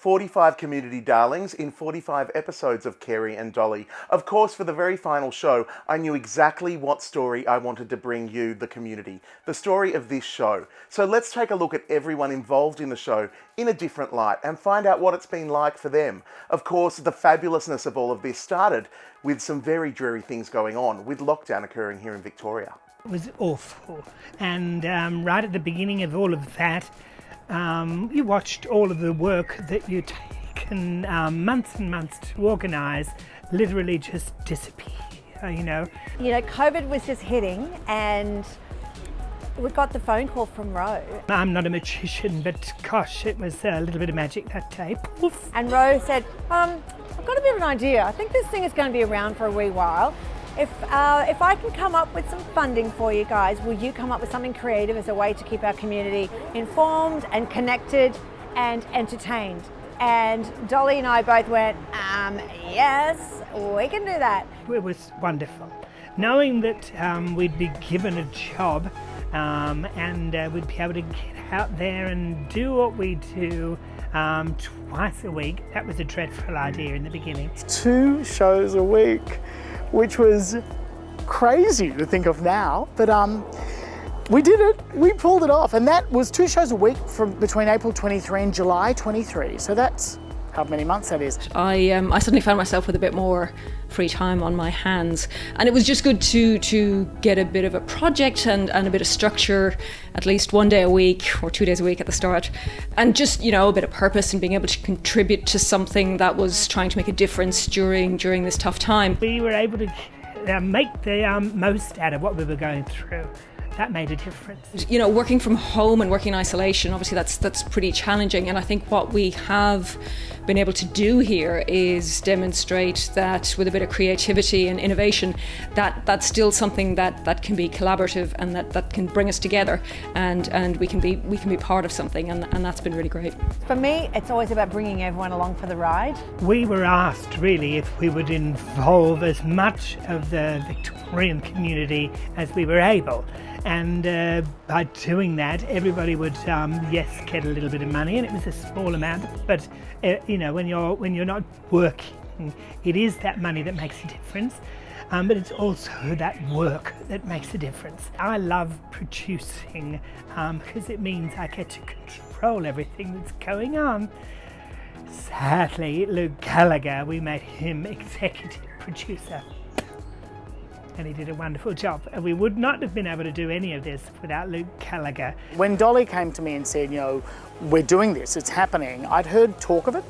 45 community darlings in 45 episodes of Kerrie and Dolly. Of course, for the very final show, I knew exactly what story I wanted to bring you, the community, the story of this show. So let's take a look at everyone involved in the show in a different light and find out what it's been like for them. Of course, the fabulousness of all of this started with some very dreary things going on, with lockdown occurring here in Victoria. It was awful, and right at the beginning of all of that, you watched all of the work that you'd taken months and months to organise literally just disappear, you know. You know, COVID was just hitting and we got the phone call from Ro. I'm not a magician, but gosh, it was a little bit of magic that day. Poof. And Ro said, I've got a bit of an idea. I think this thing is going to be around for a wee while. If I can come up with some funding for you guys, will you come up with something creative as a way to keep our community informed and connected and entertained? And Dolly and I both went, yes, we can do that. It was wonderful. Knowing that we'd be given a job and we'd be able to get out there and do what we do twice a week, that was a dreadful idea in the beginning. 2 shows a week, which was crazy to think of now, but we did it, we pulled it off, and that was 2 shows a week from between April 23 and July 23, so that's how many months that is. I suddenly found myself with a bit more free time on my hands, and it was just good to get a bit of a project and a bit of structure, at least 1 day a week or 2 days a week at the start, and just, you know, a bit of purpose and being able to contribute to something that was trying to make a difference during this tough time. We were able to make the most out of what we were going through. That made a difference. You know, working from home and working in isolation, obviously that's pretty challenging, and I think what we have been able to do here is demonstrate that with a bit of creativity and innovation, that's still something that can be collaborative and that can bring us together, and we can be part of something, and that's been really great. For me, it's always about bringing everyone along for the ride. We were asked really if we would involve as much of the Victorian community as we were able. And by doing that, everybody would, yes, get a little bit of money, and it was a small amount. But you know, when you're not working, it is that money that makes a difference. But it's also that work that makes a difference. I love producing because it means I get to control everything that's going on. Sadly, Luke Gallagher, we made him executive producer. And he did a wonderful job. And we would not have been able to do any of this without Luke Gallagher. When Dolly came to me and said, you know, we're doing this, it's happening, I'd heard talk of it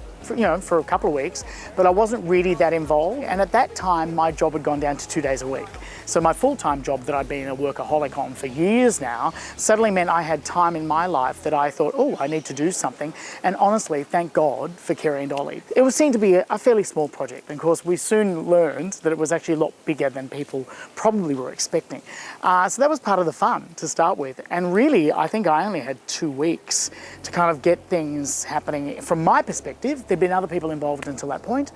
for a couple of weeks, but I wasn't really that involved. And at that time, my job had gone down to 2 days a week. So my full-time job that I'd been a workaholic on for years now suddenly meant I had time in my life that I thought, oh, I need to do something. And honestly, thank God for Kerrie and Dolly. It was seen to be a fairly small project. And of course, we soon learned that it was actually a lot bigger than people probably were expecting. So that was part of the fun to start with. And really, I think I only had 2 weeks to kind of get things happening. From my perspective, there'd been other people involved until that point.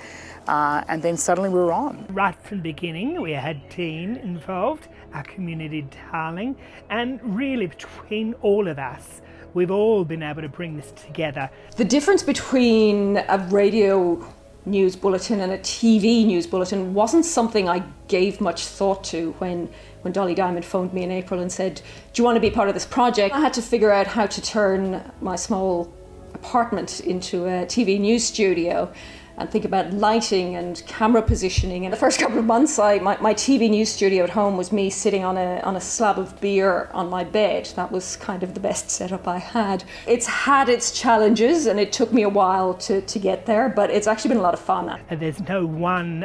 And then suddenly we were on. Right from the beginning, we had Dean involved, our community darling, and really between all of us, we've all been able to bring this together. The difference between a radio news bulletin and a TV news bulletin wasn't something I gave much thought to when Dolly Diamond phoned me in April and said, do you want to be part of this project? I had to figure out how to turn my small apartment into a TV news studio and think about lighting and camera positioning. And the first couple of months, my TV news studio at home was me sitting on a slab of beer on my bed. That was kind of the best setup I had. It's had its challenges, and it took me a while to get there, but it's actually been a lot of fun. There's no one,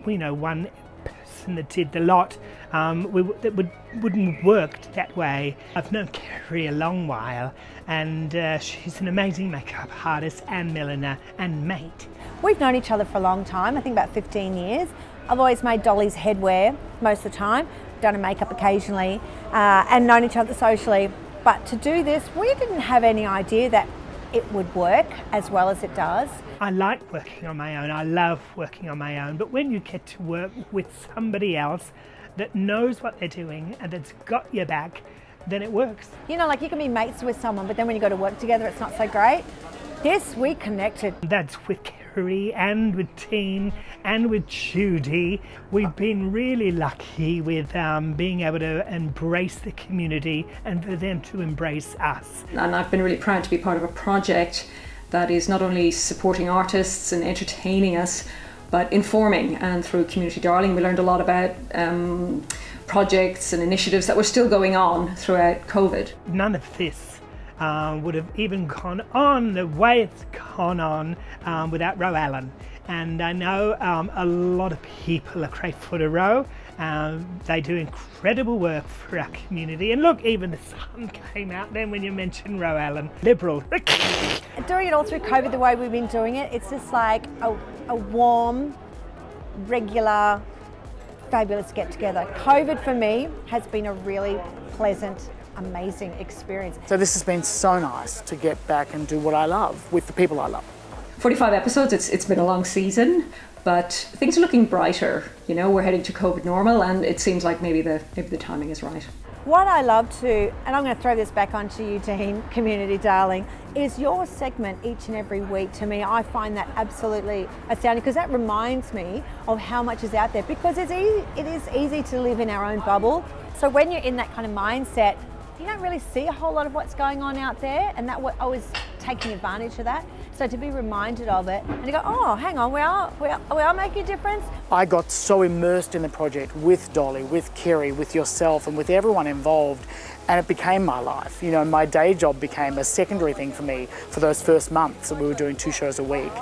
one person that did the lot that wouldn't worked that way. I've known Kerrie a long while, and she's an amazing makeup artist and milliner and mate. We've known each other for a long time, I think about 15 years. I've always made Dolly's headwear most of the time, done her makeup occasionally, and known each other socially. But to do this, we didn't have any idea that it would work as well as it does. I like working on my own, I love working on my own, but when you get to work with somebody else that knows what they're doing and that's got your back, then it works. You know, like you can be mates with someone, but then when you go to work together, it's not so great. Yes, we connected. That's with Kerrie and with Teen and with Judy. We've been really lucky with being able to embrace the community and for them to embrace us. And I've been really proud to be part of a project that is not only supporting artists and entertaining us, but informing. And through Community Darling, we learned a lot about projects and initiatives that were still going on throughout COVID. None of this would have even gone on the way it's gone on without Ro Allen. And I know a lot of people are grateful to Ro. They do incredible work for our community. And look, even the sun came out then when you mentioned Ro Allen. Liberal. Doing it all through COVID the way we've been doing it, it's just like a warm, regular, fabulous get together. COVID for me has been a really pleasant, amazing experience. So this has been so nice to get back and do what I love with the people I love. 45 episodes, it's been a long season, but things are looking brighter. You know, we're heading to COVID normal, and it seems like maybe the timing is right. What I love to, and I'm going to throw this back onto you, Dean, Community Darling, is your segment each and every week. To me, I find that absolutely astounding, because that reminds me of how much is out there, because it is easy to live in our own bubble. So when you're in that kind of mindset, you don't really see a whole lot of what's going on out there, and that I was taking advantage of that. So to be reminded of it and to go, oh, hang on, we are making a difference. I got so immersed in the project with Dolly, with Kerrie, with yourself, and with everyone involved, and it became my life. You know, my day job became a secondary thing for me for those first months that we were doing 2 shows a week.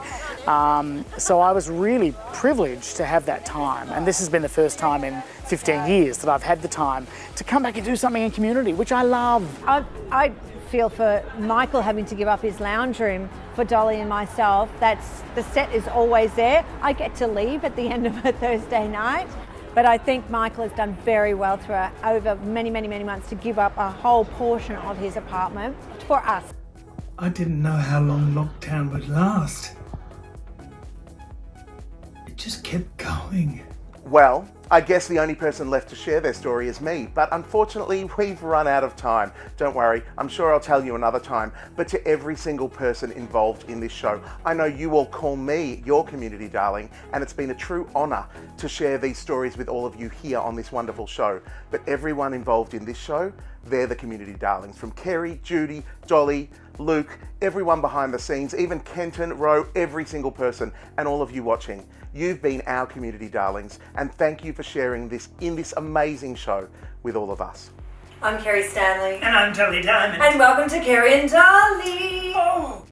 So I was really privileged to have that time, and this has been the first time in 15 years that I've had the time to come back and do something in community, which I love. I feel for Michael having to give up his lounge room for Dolly and myself. The set is always there. I get to leave at the end of a Thursday night, but I think Michael has done very well throughout over many, many, many months to give up a whole portion of his apartment for us. I didn't know how long lockdown would last. It just kept going. Well, I guess the only person left to share their story is me, but unfortunately we've run out of time. Don't worry, I'm sure I'll tell you another time. But to every single person involved in this show, I know you all call me your community darling, and it's been a true honour to share these stories with all of you here on this wonderful show. But everyone involved in this show, they're the community darlings. From Kerrie, Judy, Dolly, Luke, everyone behind the scenes, even Kenton, Ro, every single person, and all of you watching. You've been our community darlings, and thank you for sharing this in this amazing show with all of us. I'm Kerrie Stanley. And I'm Dolly Diamond. And welcome to Kerrie and Dolly. Oh.